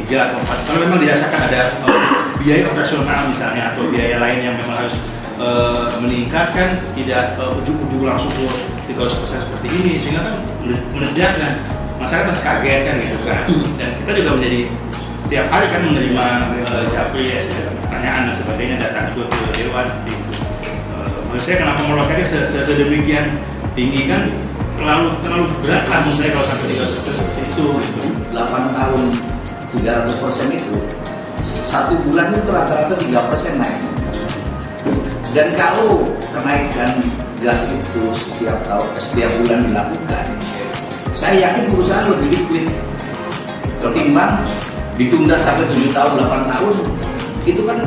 3 atau 4. Kalau memang dirasakan ada biaya operasional misalnya atau biaya lain yang memang harus meningkat, kan tidak ujung-ujung langsung ke 300% seperti ini, sehingga kan meledak dan masyarakat masih kaget kan gitu kan. Dan kita juga menjadi setiap hari kan menerima JAP, pertanyaan dan sebagainya, datang juga ke Dewan. Menurut saya kenapa melonjaknya sedemikian tinggi, kan terlalu berat lah menurut saya kalau sampai 300% seperti itu gitu. 8 tahun 300% itu 1 bulan itu rata-rata 3% naik. Dan kalau kenaikan gas itu setiap bulan dilakukan, saya yakin perusahaan lebih liquid ketimbang ditunda sampai 7 tahun, 8 tahun. Itu kan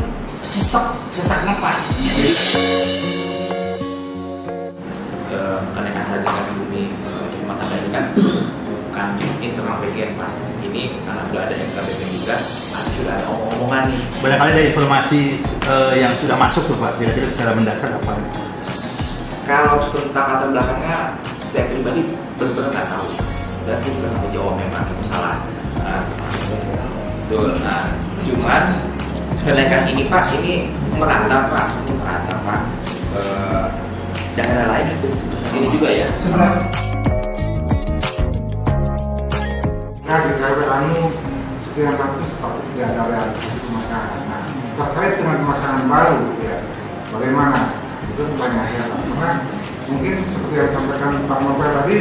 sesak napas. Jadi kenaikan harga gas bumi rumah tangga ini kan bukan internal PGN, Pak. Ini karena sudah ada SKBP juga, sudah ada omongan nih. Banyak kali ada informasi yang sudah masuk tuh Pak, kira-kira secara mendasar apa? Kalau tentang latar belakangnya, saya pribadi benar-benar nggak tahu. Dan saya juga nggak jawab memang itu salah. Betul. Cuman kenaikan ini Pak, ini merata Pak, daerah lain sebesar ini juga ya. Nah, di KPANU sekian ratus tapi tidak ada realisasi pemasangan. Nah, terkait dengan pemasangan baru, ya, bagaimana? Itu pertanyaan saya, Pak. Karena mungkin seperti yang disampaikan Pak Novel tadi,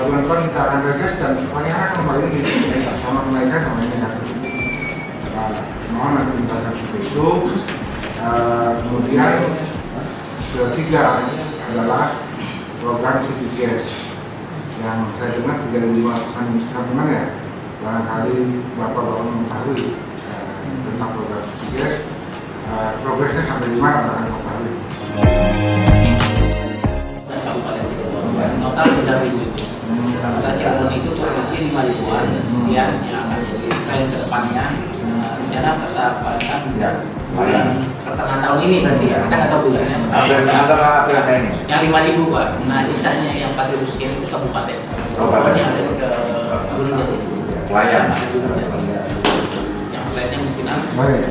bulan depan kita akan reses dan pertanyaannya akan kembali ini sama kenaikan sama ini negatif. Mohon nanti dijelaskan seperti itu. Kemudian ketiga adalah program CTGS yang saya dengar 3.500 sambungan ya. Barangkali Bapak mengetahui tentang program CTGS, progresnya sampai di mana Bapak mengetahui? Kabupaten Cirebon total 9.000. Kota Cirebon itu kurang lebih 5.000-an sekian yang akan jadi tren ke depannya. Rencana pada bulan pertengahan tahun ini berarti ya, kita nggak tahu bulannya. Antara PLN ini? Yang 5.000 Pak. Nah sisanya yang 4.000 sekian itu kabupaten. Kabupaten ada ke Gunung Jati. Pelayan. Yang lainnya mungkin ada. Baik.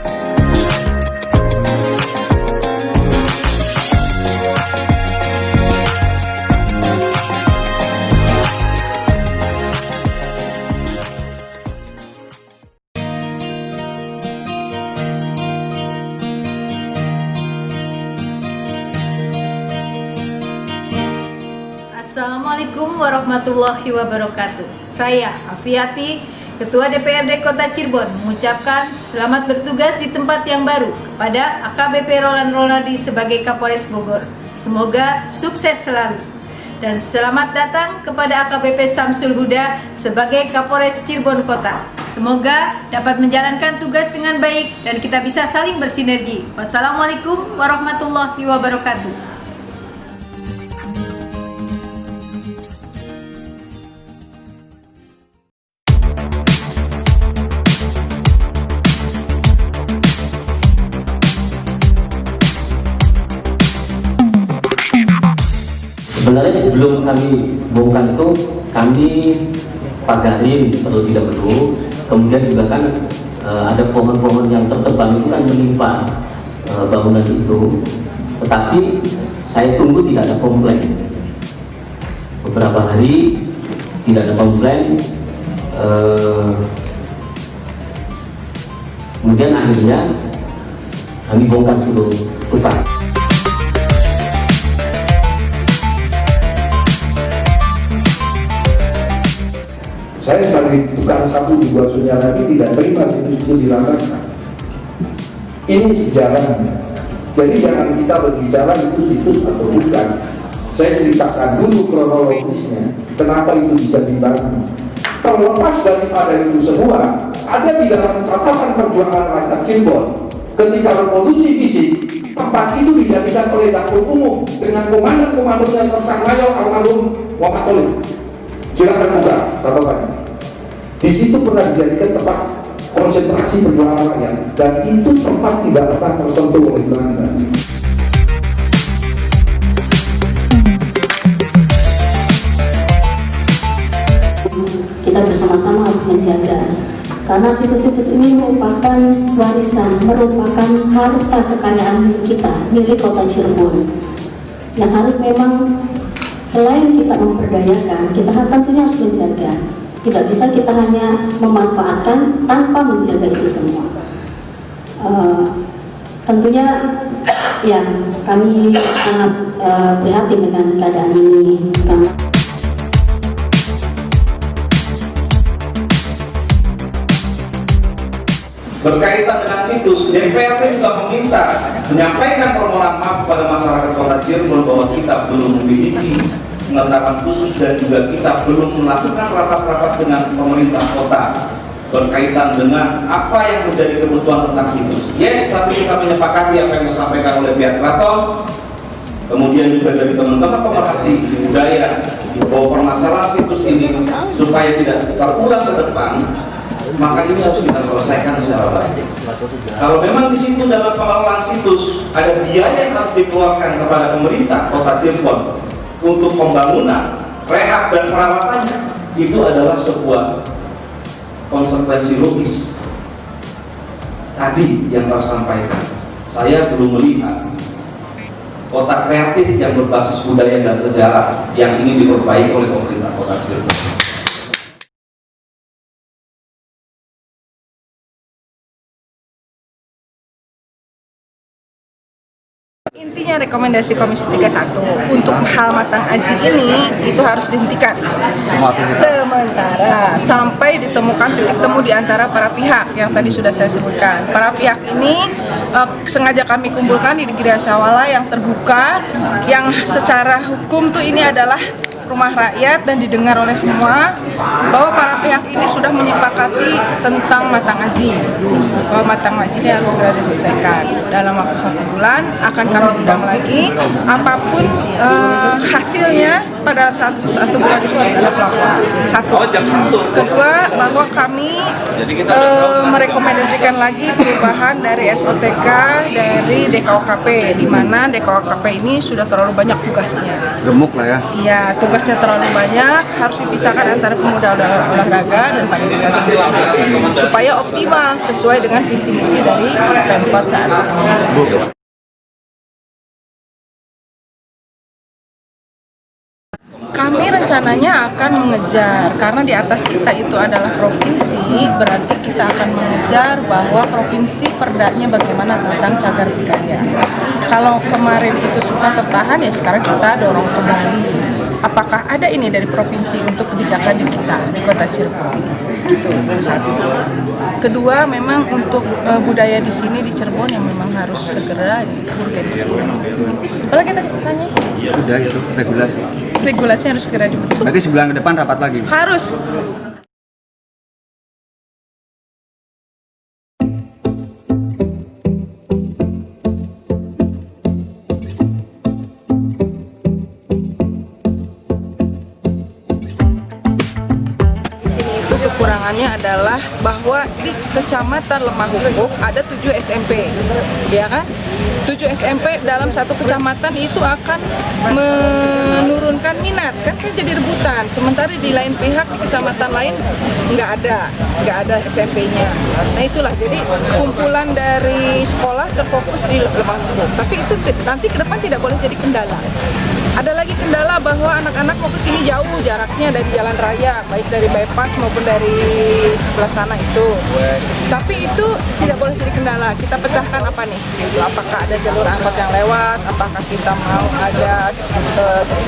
Assalamualaikum warahmatullahi wabarakatuh. Saya Afiati, Ketua DPRD Kota Cirebon, mengucapkan selamat bertugas di tempat yang baru kepada AKBP Roland Ronaldi sebagai Kapolres Bogor. Semoga sukses selalu. Dan selamat datang kepada AKBP Samsul Huda sebagai Kapolres Cirebon Kota. Semoga dapat menjalankan tugas dengan baik dan kita bisa saling bersinergi. Wassalamualaikum warahmatullahi wabarakatuh. Sebenarnya sebelum kami bongkar itu, kami pagarin terlebih dahulu. Kemudian juga kan ada pohon-pohon yang tertebang itu kan menimpa bangunan itu. Tetapi saya tunggu tidak ada komplain. Beberapa hari tidak ada komplain. Kemudian akhirnya kami bongkar seluruh hutan. Saya sebagai tukang sapu di Gua Sunyalagi tidak terima situs itu dilantarkan. Ini sejarahnya. Jadi jangan kita berbicara itu situs atau bukan. Saya ceritakan dulu kronologisnya, kenapa itu bisa dibangun. Terlepas daripada itu semua, ada di dalam catatan perjuangan rakyat Cirebon. Ketika revolusi fisik, tempat itu dijadikan oleh dapur umum dengan komandan-komandonya Sersan Mayor almarhum Muhammad Tolik. Silakan buka catatannya. Di situ pernah dijadikan tempat konsentrasi perjuangan rakyat dan itu tempat tidak pernah tersentuh oleh Belanda. Kita bersama-sama harus menjaga Karena situs-situs ini merupakan warisan, merupakan harta kekayaan kita, milik Kota Cirebon. Yang harus memang selain kita memperdayakan, kita tentunya harus menjaga. Tidak bisa kita hanya memanfaatkan tanpa menjaga itu semua. Tentunya ya kami sangat prihatin dengan keadaan ini. Berkaitan dengan situs, DPRD juga meminta menyampaikan permohonan maaf kepada masyarakat Kota Cirebon bahwa kita belum memiliki pengetahuan khusus dan juga kita belum melakukan rapat-rapat dengan pemerintah kota berkaitan dengan apa yang menjadi kebutuhan tentang situs. Yes, tapi kita menyepakati apa yang disampaikan oleh pihak keraton, kemudian juga dari teman-teman pemerhati budaya bahwa permasalahan situs ini supaya tidak terulang ke depan, maka ini harus kita selesaikan secara baik. Kalau memang di situ dalam pengelolaan situs ada biaya yang harus dikeluarkan kepada pemerintah Kota Cirebon untuk pembangunan, rehab dan perawatannya, itu adalah sebuah konsekuensi logis. Tadi yang tersampaikan, saya belum melihat kota kreatif yang berbasis budaya dan sejarah yang ingin diperbaiki oleh pemerintah Kota Cirebon. Intinya rekomendasi Komisi 31 untuk hal matang aji ini itu harus dihentikan sementara sampai ditemukan titik temu di antara para pihak yang tadi sudah saya sebutkan. Para pihak ini sengaja kami kumpulkan di Gria Sawala yang terbuka, yang secara hukum tuh ini adalah rumah rakyat dan didengar oleh semua, bahwa para pihak ini sudah menyepakati tentang matang aji, bahwa matang aji ini harus segera diselesaikan. Dalam waktu 1 bulan akan kami undang lagi, apapun hasilnya pada satu bulan itu harus ada pelaporan. Kedua, bahwa kami merekomendasikan lagi perubahan dari SOTK dari DKOKP, di mana DKOKP ini sudah terlalu banyak tugasnya. Gemuk lah ya. Iya, tugasnya terlalu banyak, harus dipisahkan antara pemuda olahraga dan pariwisata supaya optimal sesuai dengan visi misi dari Pemkot saat ini. Kami rencananya akan mengejar, karena di atas kita itu adalah provinsi, berarti kita akan mengejar bahwa provinsi perdanya bagaimana tentang cagar budaya. Kalau kemarin itu sempat tertahan, ya sekarang kita dorong kembali. Apakah ada ini dari provinsi untuk kebijakan di kita, di Kota Cirebon? Gitu, itu satu. Kedua, memang untuk budaya di sini di Cirebon yang memang harus segera diorganisir. Apalagi tadi tanya? Udah itu regulasi. Regulasi harus segera dibentuk. Berarti sebulan ke depan rapat lagi? Harus. Kekurangannya adalah bahwa di Kecamatan Lemah Hubuk ada 7 SMP, ya kan? 7 SMP dalam satu kecamatan itu akan menurunkan minat, kan jadi rebutan. Sementara di lain pihak di kecamatan lain nggak ada SMP-nya. Nah itulah, jadi kumpulan dari sekolah terfokus di Lemah Hubuk. Tapi itu nanti ke depan tidak boleh jadi kendala. Ada lagi kendala bahwa anak-anak mau ke sini jauh jaraknya dari jalan raya, baik dari bypass maupun dari sebelah sana itu. Tapi itu tidak boleh jadi kendala. Kita pecahkan apa nih? Apakah ada jalur angkot yang lewat? Apakah kita mau ada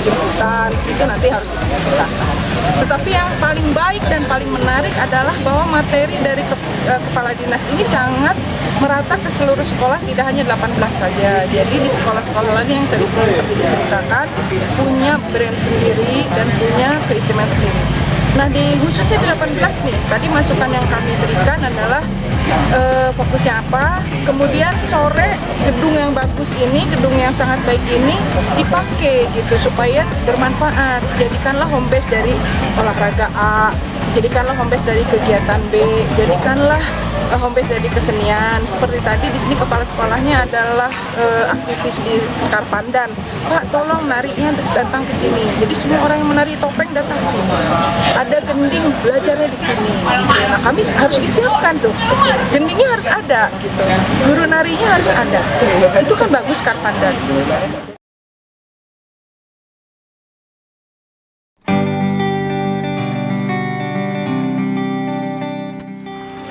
jemputan? Itu nanti harus dipecahkan. Tetapi yang paling baik dan paling menarik adalah bahwa materi dari Kepala Dinas ini sangat merata ke seluruh sekolah, tidak hanya 18 saja. Jadi di sekolah-sekolah lain yang seperti diceritakan punya brand sendiri dan punya keistimewaan sendiri. Nah di khususnya di 18 nih, tadi masukan yang kami berikan adalah fokusnya apa, kemudian sore gedung yang bagus ini, gedung yang sangat baik ini dipakai gitu supaya bermanfaat. Jadikanlah home base dari olahraga A, jadikanlah home base dari kegiatan B, jadikanlah home base dari kesenian. Seperti tadi di sini kepala sekolahnya adalah aktivis di Sekar Pandan. Pak, tolong narinya datang ke sini. Jadi semua orang yang menari topeng datang ke sini. Ada gending, belajarnya di sini. Nah, kami harus disiapkan tuh. Gendingnya harus ada gitu. Guru narinya harus ada. Itu kan bagus Sekar Pandan.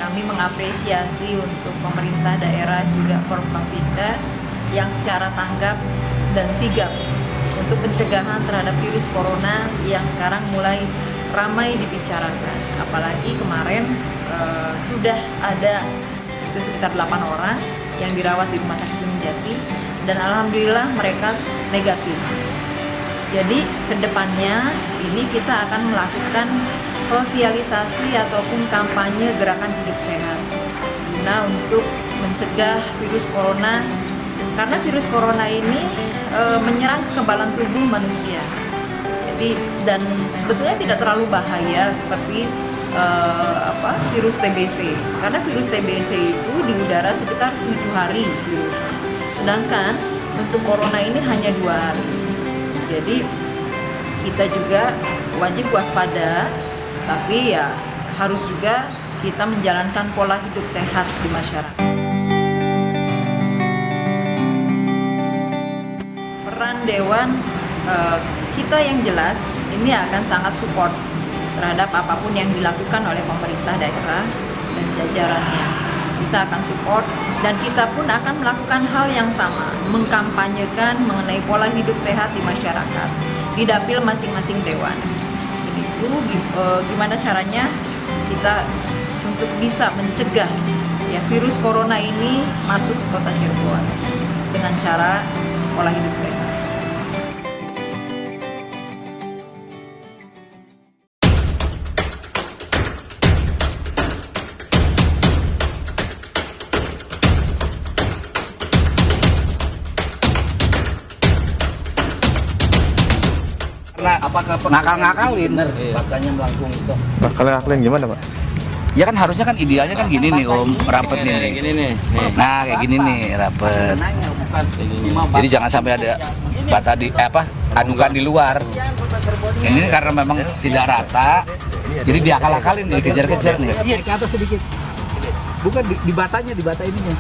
Kami mengapresiasi untuk pemerintah daerah juga Forkopimda yang secara tanggap dan sigap untuk pencegahan terhadap virus corona yang sekarang mulai ramai dibicarakan. Apalagi kemarin sudah ada itu sekitar 8 orang yang dirawat di Rumah Sakit Gunung Jati dan alhamdulillah mereka negatif. Jadi kedepannya ini kita akan melakukan sosialisasi ataupun kampanye gerakan hidup sehat guna untuk mencegah virus corona, karena virus corona ini menyerang kekebalan tubuh manusia. Jadi dan sebetulnya tidak terlalu bahaya seperti virus TBC, karena virus TBC itu di udara sekitar 7 hari virusnya, sedangkan untuk corona ini hanya 2 hari. Jadi kita juga wajib waspada, tapi ya harus juga kita menjalankan pola hidup sehat di masyarakat. Peran Dewan kita yang jelas ini akan sangat support terhadap apapun yang dilakukan oleh pemerintah daerah dan jajarannya. Kita akan support dan kita pun akan melakukan hal yang sama, mengkampanyekan mengenai pola hidup sehat di masyarakat di dapil masing-masing dewan. Itu gimana caranya kita untuk bisa mencegah ya virus corona ini masuk ke kota Cirebon dengan cara pola hidup sehat. Apakah ngakal-ngakalin Faktanya melangkung itu. Ngakal-ngakalin gimana, Pak? ya kan harusnya kan idealnya kan gini nih Om, rapet nih. Gini nih. Nah kayak gini nih rapet. Jadi jangan sampai ada bata di adukan di luar. Ini karena memang tidak rata, jadi diakal-akalin nih, dikejar-kejar nih. Iya, ke atas sedikit. Bukan di batanya, di bata ininya.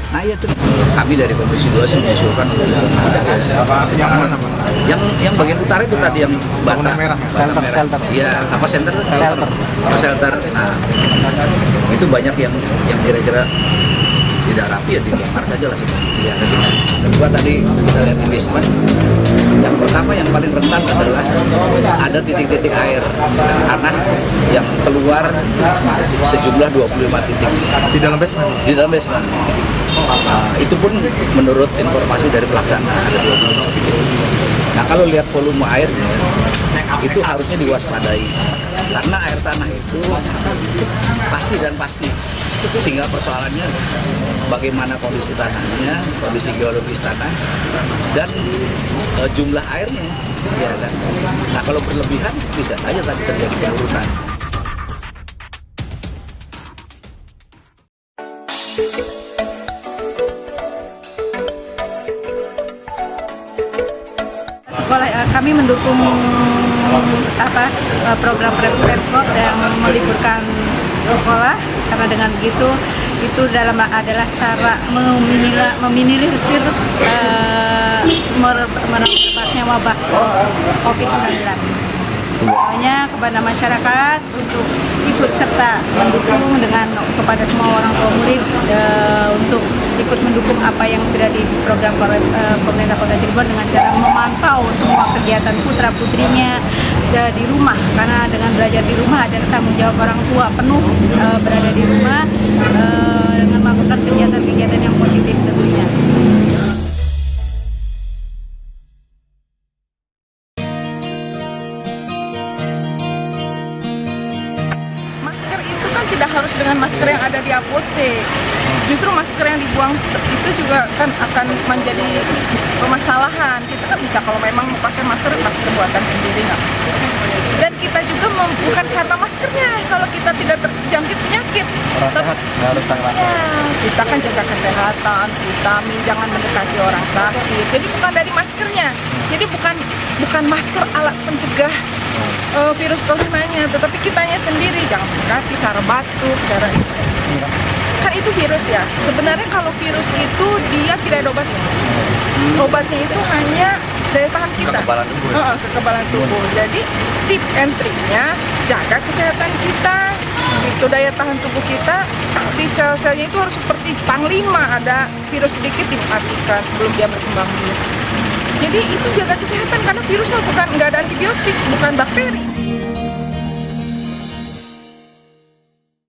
Nah iya tuh. Kami dari Komisi 2 sih mengusulkan untuk yang bagian utara itu tadi yang bata merah. Shelter. Iya, apa center tuh? Shelter. Nah, itu banyak yang kira-kira tidak rapi ya dibongkar saja lah sebenarnya. Iya. Kedua tadi kita lihat di basement. Yang pertama yang paling rentan adalah ada titik-titik air tanah yang keluar sejumlah 25 titik Di dalam basement? di dalam basement. Itu pun menurut informasi dari pelaksana ada 20 titik. Nah kalau lihat volume airnya itu harusnya diwaspadai karena air tanah itu pasti. Tinggal persoalannya bagaimana kondisi tanahnya, kondisi geologis tanah, dan jumlah airnya, ya kan. Nah kalau berlebihan bisa saja tadi terjadi penurunan. Kami mendukung program Pemkot yang meliburkan sekolah, karena dengan begitu itu adalah cara meminimalisir merebaknya wabah COVID-19. Hanya kepada masyarakat untuk ikut serta mendukung kepada semua orang tua murid untuk ikut mendukung apa yang sudah di program pemerintah Kota Cirebon dengan cara memantau semua kegiatan putra putrinya di rumah, karena dengan belajar di rumah ada tanggung jawab orang tua penuh berada di rumah dengan melakukan kegiatan-kegiatan yang positif tentunya. Tidak harus dengan masker yang ada di apotek. Justru masker yang dibuang itu juga kan akan menjadi permasalahan. Kita kan bisa kalau memang mau pakai masker buatan sendiri nggak. Dan kita juga bukan karena maskernya kalau kita tidak terjangkit penyakit. Orang sehat nggak harus pakai masker. Ya, kita kan jaga kesehatan, vitamin, jangan mendekati orang sakit. Jadi bukan dari maskernya. Jadi bukan masker alat pencegah virus corona-nya, tetapi kitanya sendiri jangan mendekati, cara batuk, cara itu. Kan itu virus ya. Sebenarnya kalau virus itu dia tidak ada obatnya. Obatnya itu hanya daya tahan kita. Kekebalan tubuh. Kekebalan tubuh. Jadi tip and triknya jaga kesehatan kita. Itu daya tahan tubuh kita, si sel-selnya itu harus seperti panglima, ada virus sedikit dimatikan sebelum dia berkembang biak. Jadi itu jaga kesehatan karena virusnya nggak ada antibiotik, bukan bakteri.